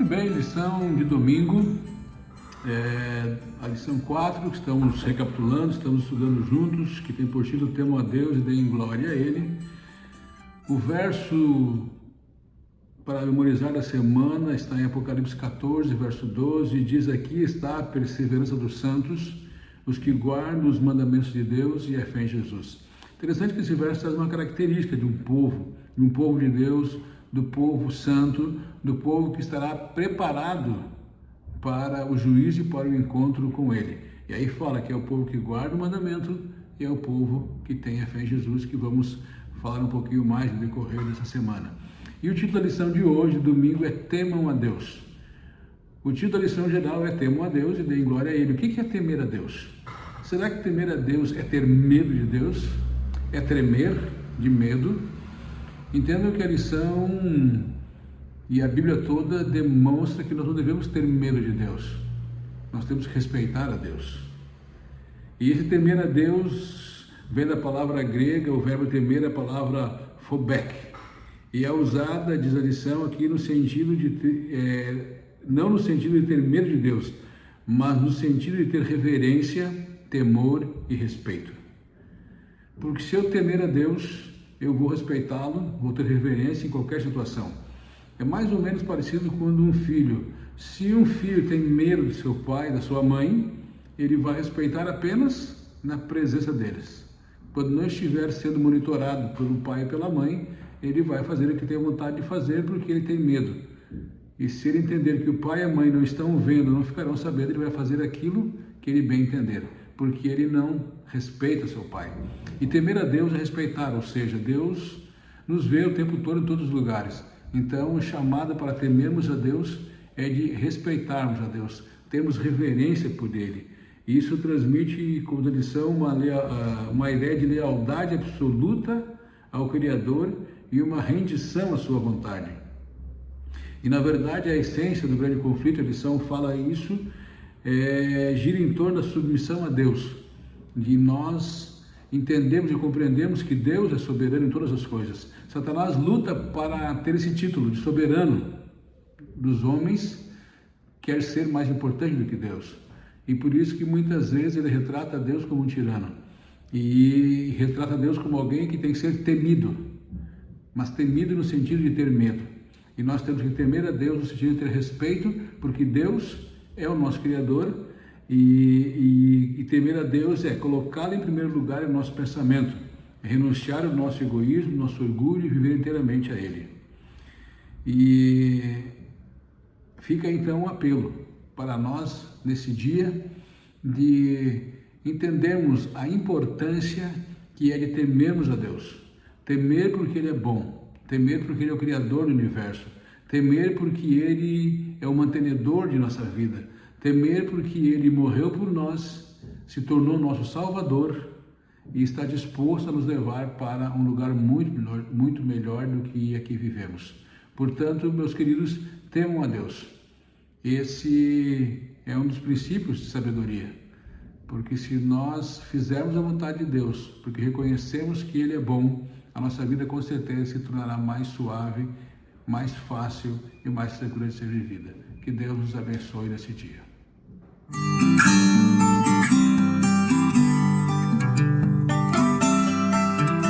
bem, lição de domingo, a lição 4, que estamos recapitulando, estamos estudando juntos, que tem por título Temam a Deus e deem glória a Ele. O verso para memorizar da semana está em Apocalipse 14, verso 12, e diz: aqui está a perseverança dos santos, os que guardam os mandamentos de Deus e a fé em Jesus. Interessante que esse verso traz uma característica de um povo de Deus, do povo santo, do povo que estará preparado para o juízo e para o encontro com Ele. E aí fala que é o povo que guarda o mandamento e é o povo que tem a fé em Jesus, que vamos falar um pouquinho mais no decorrer dessa semana. E o título da lição de hoje, domingo, é Temam a Deus. O título da lição geral é Temam a Deus e deem glória a Ele. O que é temer a Deus? Será que temer a Deus é ter medo de Deus? É tremer de medo? Entendam que a lição e a Bíblia toda demonstra que nós não devemos ter medo de Deus. Nós temos que respeitar a Deus. E esse temer a Deus vem da palavra grega, o verbo temer é a palavra phobek. E é usada, diz a lição, aqui no sentido de não no sentido de ter medo de Deus, mas no sentido de ter reverência, temor e respeito. Porque se eu temer a Deus, eu vou respeitá-lo, vou ter reverência em qualquer situação. É mais ou menos parecido quando um filho, se um filho tem medo do seu pai, da sua mãe, ele vai respeitar apenas na presença deles. Quando não estiver sendo monitorado pelo pai e pela mãe, ele vai fazer o que tem vontade de fazer porque ele tem medo. E se ele entender que o pai e a mãe não estão vendo, não ficarão sabendo, ele vai fazer aquilo que ele bem entender, porque ele não respeita seu pai. E temer a Deus é respeitar, ou seja, Deus nos vê o tempo todo em todos os lugares. Então, a chamada para temermos a Deus é de respeitarmos a Deus, termos reverência por Ele. E isso transmite, como lição, uma ideia de lealdade absoluta ao Criador e uma rendição à sua vontade. E, na verdade, a essência do grande conflito, a lição fala isso, gira em torno da submissão a Deus, de nós entendemos e compreendemos que Deus é soberano em todas as coisas. Satanás luta para ter esse título de soberano dos homens, quer ser mais importante do que Deus. E por isso que muitas vezes ele retrata Deus como um tirano e retrata Deus como alguém que tem que ser temido, mas temido no sentido de ter medo. E nós temos que temer a Deus no sentido de ter respeito, porque Deus é o nosso Criador. E temer a Deus é colocá-lo em primeiro lugar em nosso pensamento, renunciar ao nosso egoísmo, nosso orgulho e viver inteiramente a Ele. E fica então um apelo para nós nesse dia de entendermos a importância que é de temermos a Deus. Temer porque Ele é bom, temer porque Ele é o Criador do universo, temer porque Ele é o mantenedor de nossa vida, temer porque Ele morreu por nós, se tornou nosso Salvador e está disposto a nos levar para um lugar muito melhor do que aqui vivemos. Portanto, meus queridos, temam a Deus. Esse é um dos princípios de sabedoria, porque se nós fizermos a vontade de Deus, porque reconhecemos que Ele é bom, a nossa vida com certeza se tornará mais suave, mais fácil e mais tranquila de ser vivida. Que Deus nos abençoe nesse dia.